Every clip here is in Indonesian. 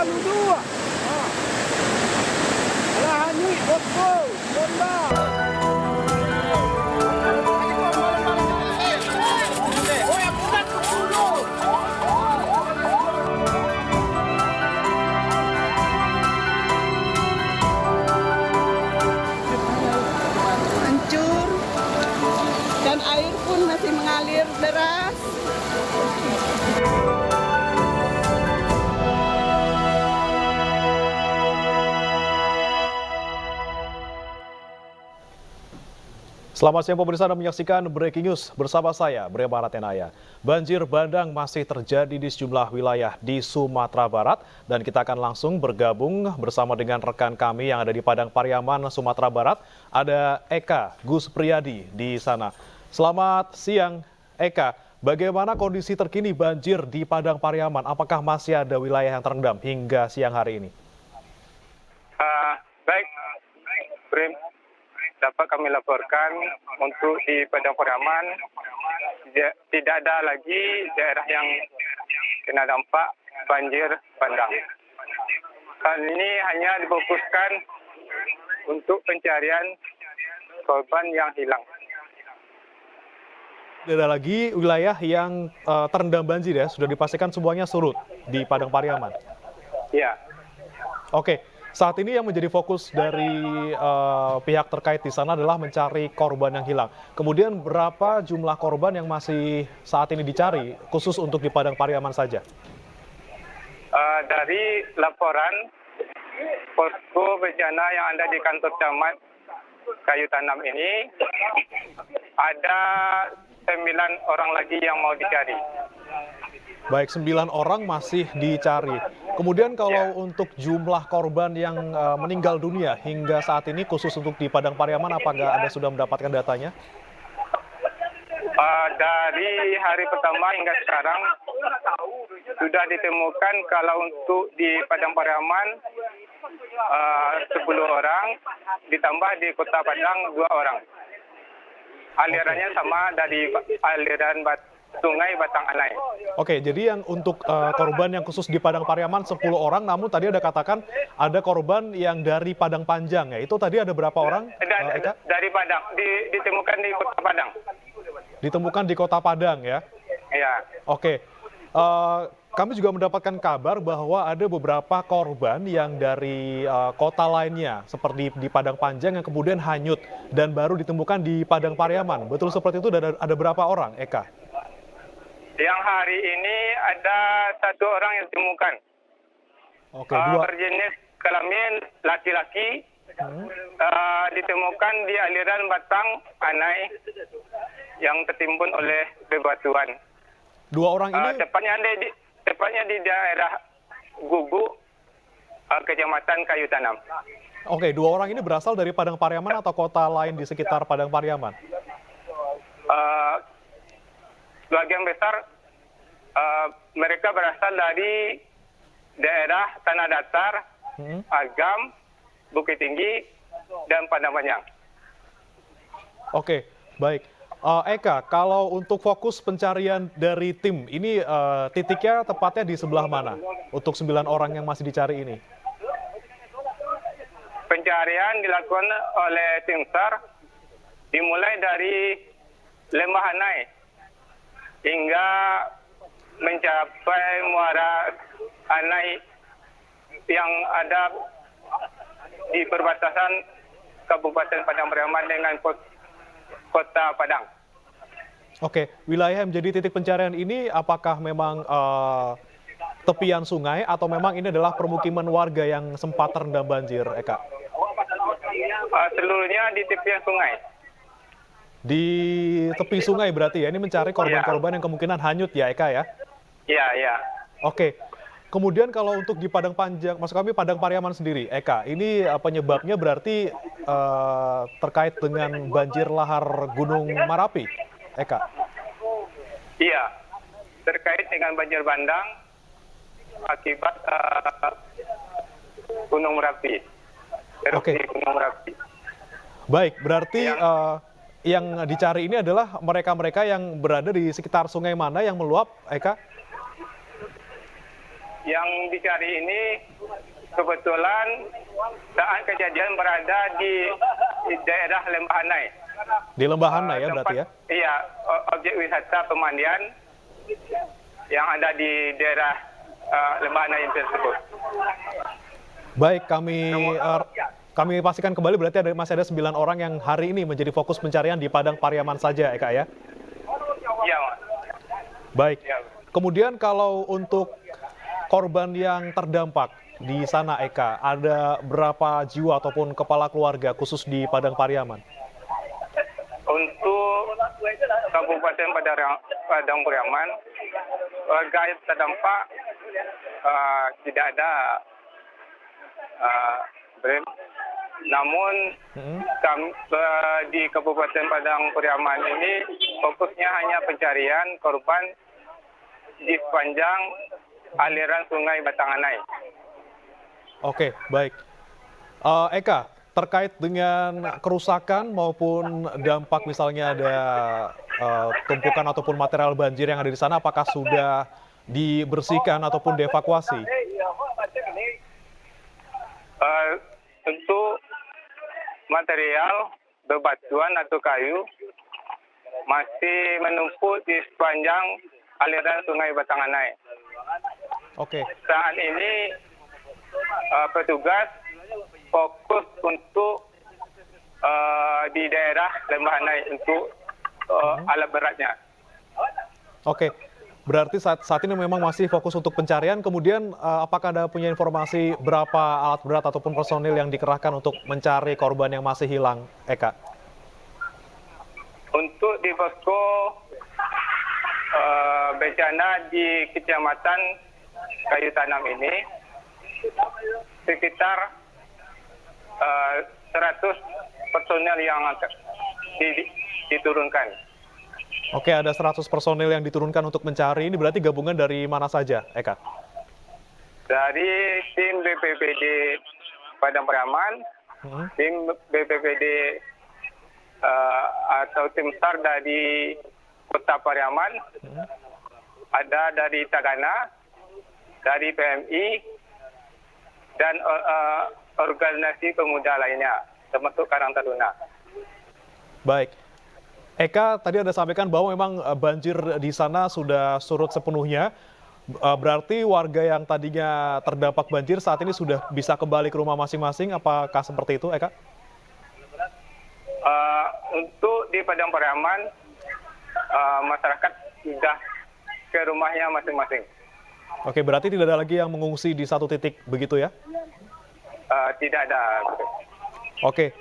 lalu dua. Alah hanyut, bosku, bomba. Hancur dan air pun masih mengalir deras. Selamat siang pemirsa, Anda menyaksikan Breaking News bersama saya, Brea Baratenaya. Banjir bandang masih terjadi di sejumlah wilayah di Sumatera Barat dan kita akan langsung bergabung bersama dengan rekan kami yang ada di Padang Pariaman, Sumatera Barat. Ada Eka Gus Priyadi di sana. Selamat siang, Eka. Bagaimana kondisi terkini banjir di Padang Pariaman? Apakah masih ada wilayah yang terendam hingga siang hari ini? Baik, Brim. Dapat kami laporkan untuk di Padang Pariaman tidak ada lagi daerah yang kena dampak banjir bandang. Hal ini hanya difokuskan untuk pencarian korban yang hilang. Tidak ada lagi wilayah yang terendam banjir ya, sudah dipastikan semuanya surut di Padang Pariaman. Ya. Oke. Saat ini yang menjadi fokus dari pihak terkait di sana adalah mencari korban yang hilang. Kemudian berapa jumlah korban yang masih saat ini dicari, khusus untuk di Padang Pariaman saja? Dari laporan posko bencana yang ada di kantor camat Kayu Tanam ini, ada 9 orang lagi yang mau dicari. Baik, 9 orang masih dicari. Kemudian kalau untuk jumlah korban yang meninggal dunia hingga saat ini khusus untuk di Padang Pariaman, apakah Anda sudah mendapatkan datanya? Dari hari pertama hingga sekarang sudah ditemukan kalau untuk di Padang Pariaman 10 orang, ditambah di Kota Padang 2 orang. Alirannya sama dari aliran Sungai Batang Anai. Oke, jadi yang untuk korban yang khusus di Padang Pariaman 10 orang, namun tadi ada katakan ada korban yang dari Padang Panjang ya. Itu tadi ada berapa orang, Eka? Dari Padang, ditemukan di Kota Padang. Ditemukan di Kota Padang ya? Iya. Oke. Kami juga mendapatkan kabar bahwa ada beberapa korban yang dari kota lainnya, seperti di Padang Panjang yang kemudian hanyut dan baru ditemukan di Padang Pariaman. Betul seperti itu, ada berapa orang, Eka? Yang hari ini ada 1 orang yang ditemukan. Oke, 2. Berjenis kelamin laki-laki, ditemukan di aliran Batang Anai yang tertimbun oleh bebatuan. 2 orang ini? Tepatnya di daerah Guguk, Kecamatan Kayu Tanam. Oke, 2 orang ini berasal dari Padang Pariaman atau kota lain di sekitar Padang Pariaman? Sebagian besar mereka berasal dari daerah Tanah Datar, Agam, Bukit Tinggi, dan Padang Panjang. Oke, baik. Eka, kalau untuk fokus pencarian dari tim, ini titiknya tepatnya di sebelah mana untuk 9 orang yang masih dicari ini? Pencarian dilakukan oleh tim SAR dimulai dari Lembah Anai hingga mencapai muara Anai yang ada di perbatasan Kabupaten Padang Pariaman dengan Kota Padang. Oke, wilayah yang menjadi titik pencarian ini apakah memang tepian sungai atau memang ini adalah permukiman warga yang sempat terendam banjir, Eka? Seluruhnya di tepian sungai. Di tepi sungai berarti ya, ini mencari korban-korban yang kemungkinan hanyut ya, Eka ya? Iya, iya. Oke, kemudian kalau untuk di Padang Panjang, maksud kami Padang Pariaman sendiri, Eka, ini penyebabnya berarti terkait dengan banjir lahar Gunung Merapi, Eka? Iya, terkait dengan banjir bandang akibat Gunung Merapi. Oke. Gunung Merapi. Baik, berarti yang dicari ini adalah mereka-mereka yang berada di sekitar sungai mana yang meluap, Eka? yang dicari ini kebetulan saat kejadian berada di daerah Lembah Hanai. Di Lembah Hanai ya berarti ya? Iya, objek wisata pemandian yang ada di daerah Lembah Hanai tersebut. Baik, kami pastikan kembali berarti masih ada 9 orang yang hari ini menjadi fokus pencarian di Padang Pariaman saja, Eka ya? Iya, Mas. Baik. Ya. Kemudian kalau untuk korban yang terdampak di sana, Eka, ada berapa jiwa ataupun kepala keluarga khusus di Padang Pariaman? Untuk Kabupaten Padang Pariaman, warga yang terdampak tidak ada, namun di Kabupaten Padang Pariaman ini fokusnya hanya pencarian korban di sepanjang aliran Sungai Batanganai. Oke, baik. Eka, terkait dengan kerusakan maupun dampak misalnya ada tumpukan ataupun material banjir yang ada di sana, apakah sudah dibersihkan ataupun dievakuasi? Untuk material bebatuan atau kayu masih menumpuk di sepanjang aliran Sungai Batanganai. Oke. Saat ini petugas fokus untuk di daerah Lembah Hanai untuk alat beratnya. Oke. Berarti saat ini memang masih fokus untuk pencarian. Kemudian apakah Anda punya informasi berapa alat berat ataupun personil yang dikerahkan untuk mencari korban yang masih hilang, Eka? Untuk di posko bencana di Kecamatan Kayu Tanam ini sekitar 100 personel yang diturunkan. Oke, ada 100 personil yang diturunkan untuk mencari. Ini berarti gabungan dari mana saja, Eka? Dari tim BPBD Padang Pariaman, tim BPBD atau tim SAR dari Kota Pariaman, ada dari Tagana, dari PMI, dan organisasi pemuda lainnya, termasuk Karang Taruna. Baik. Eka, tadi Anda sampaikan bahwa memang banjir di sana sudah surut sepenuhnya. Berarti warga yang tadinya terdampak banjir saat ini sudah bisa kembali ke rumah masing-masing. Apakah seperti itu, Eka? Untuk di Padang Pariaman, masyarakat sudah ke rumahnya masing-masing. Oke, berarti tidak ada lagi yang mengungsi di satu titik, begitu ya? Tidak ada. Oke.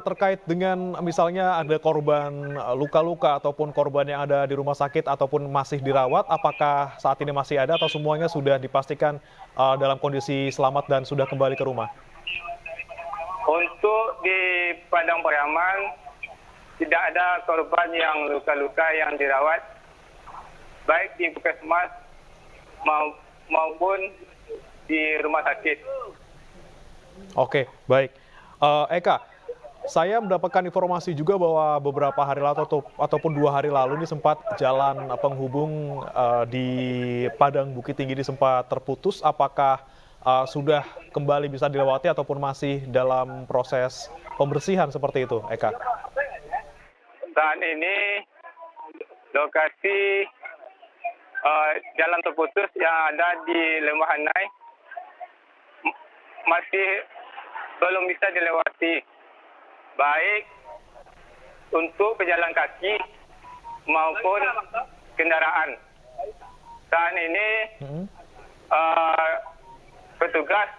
Terkait dengan misalnya ada korban luka-luka ataupun korban yang ada di rumah sakit ataupun masih dirawat, apakah saat ini masih ada atau semuanya sudah dipastikan dalam kondisi selamat dan sudah kembali ke rumah? Untuk di Padang Pariaman, tidak ada korban yang luka-luka yang dirawat, baik di puskesmas maupun di rumah sakit. Oke, baik. Eka, saya mendapatkan informasi juga bahwa beberapa hari lalu ataupun 2 hari lalu ini sempat jalan penghubung di Padang Bukit Tinggi ini sempat terputus. Apakah sudah kembali bisa dilewati ataupun masih dalam proses pembersihan seperti itu, Eka? Saat ini lokasi jalan terputus yang ada di Lembah Hanai masih belum bisa dilewati, baik untuk pejalan kaki maupun kendaraan. Saat ini petugas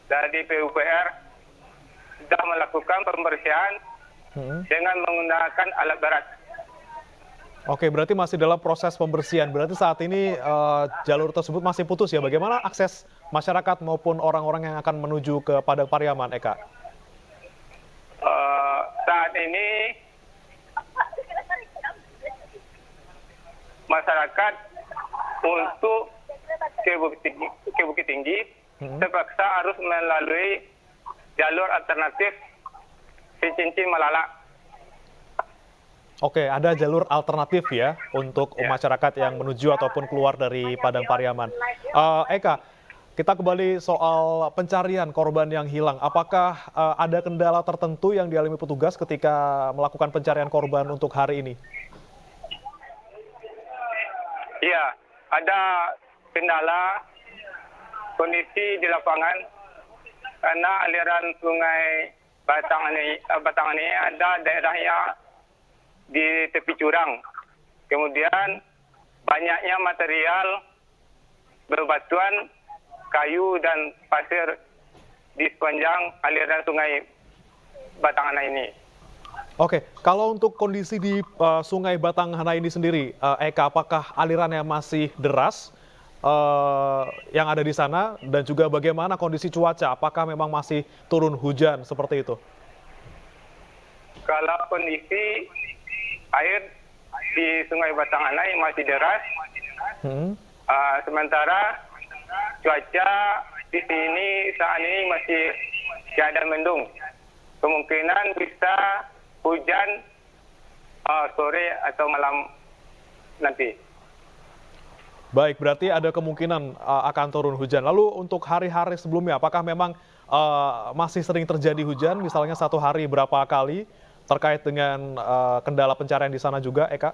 dari PUPR sudah melakukan pembersihan dengan menggunakan alat berat. Oke, berarti masih dalam proses pembersihan. Berarti saat ini jalur tersebut masih putus ya. Bagaimana akses masyarakat maupun orang-orang yang akan menuju ke Padang Pariaman, Eka? Saat ini masyarakat untuk ke Bukit Tinggi terpaksa harus melalui jalur alternatif Cincin Malala. Oke, ada jalur alternatif ya untuk masyarakat yang menuju ataupun keluar dari Padang Pariaman. Eka, kita kembali soal pencarian korban yang hilang. Apakah ada kendala tertentu yang dialami petugas ketika melakukan pencarian korban untuk hari ini? Iya, ada kendala kondisi di lapangan karena aliran sungai Batang ini ada daerahnya di tepi jurang. Kemudian banyaknya material berbatuan, kayu dan pasir di sepanjang aliran sungai Batanghana ini. Oke, kalau untuk kondisi di Sungai Batanghana ini sendiri, Eka, apakah alirannya masih deras yang ada di sana dan juga bagaimana kondisi cuaca? Apakah memang masih turun hujan seperti itu? Kalau kondisi air di Sungai Batanghana yang masih deras, sementara cuaca di sini saat ini masih keadaan mendung. Kemungkinan bisa hujan sore atau malam nanti. Baik, berarti ada kemungkinan akan turun hujan. Lalu untuk hari-hari sebelumnya, apakah memang masih sering terjadi hujan, misalnya satu hari berapa kali, terkait dengan kendala pencarian di sana juga, Eka?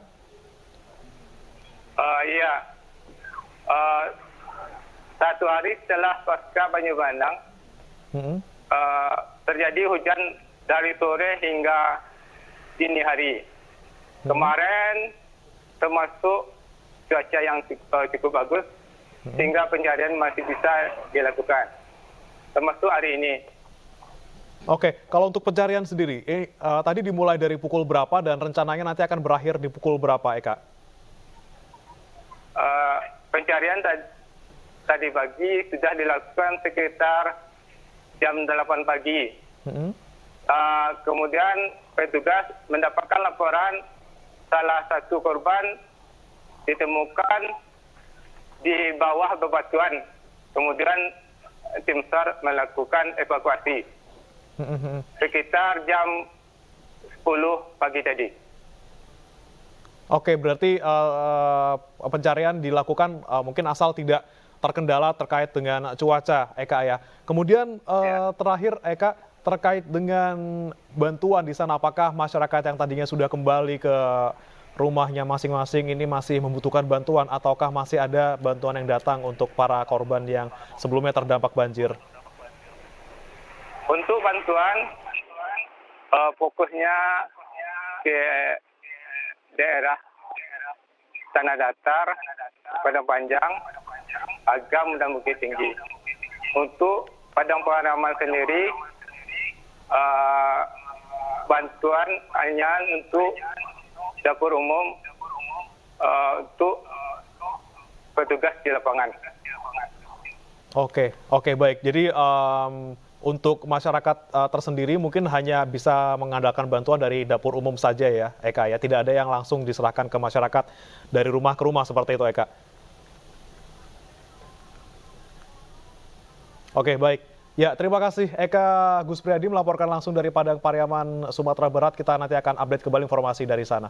Iya, satu hari setelah pasca banjir bandang, terjadi hujan dari sore hingga dini hari. Kemarin termasuk cuaca yang cukup bagus, sehingga pencarian masih bisa dilakukan, termasuk hari ini. Oke, kalau untuk pencarian sendiri, tadi dimulai dari pukul berapa dan rencananya nanti akan berakhir di pukul berapa, Eka? Pencarian tadi pagi sudah dilakukan sekitar jam 8 pagi. Kemudian petugas mendapatkan laporan salah satu korban ditemukan di bawah bebatuan. Kemudian tim SAR melakukan evakuasi sekitar jam 10 pagi tadi. Oke, berarti pencarian dilakukan mungkin asal tidak terkendala terkait dengan cuaca, Eka ya. Kemudian terakhir, Eka, terkait dengan bantuan di sana, apakah masyarakat yang tadinya sudah kembali ke rumahnya masing-masing ini masih membutuhkan bantuan ataukah masih ada bantuan yang datang untuk para korban yang sebelumnya terdampak banjir? Untuk bantuan, fokusnya ke daerah tanah datar, Padang Panjang, Agam dan Bukit Tinggi. Untuk Padang Pariaman sendiri, bantuan hanya untuk dapur umum untuk petugas di lapangan. Oke, baik. Jadi untuk masyarakat tersendiri mungkin hanya bisa mengandalkan bantuan dari dapur umum saja ya, Eka ya. Tidak ada yang langsung diserahkan ke masyarakat dari rumah ke rumah seperti itu, Eka. Oke, baik. Ya, terima kasih Eka Gus Priadi melaporkan langsung dari Padang Pariaman, Sumatera Barat. Kita nanti akan update kembali informasi dari sana.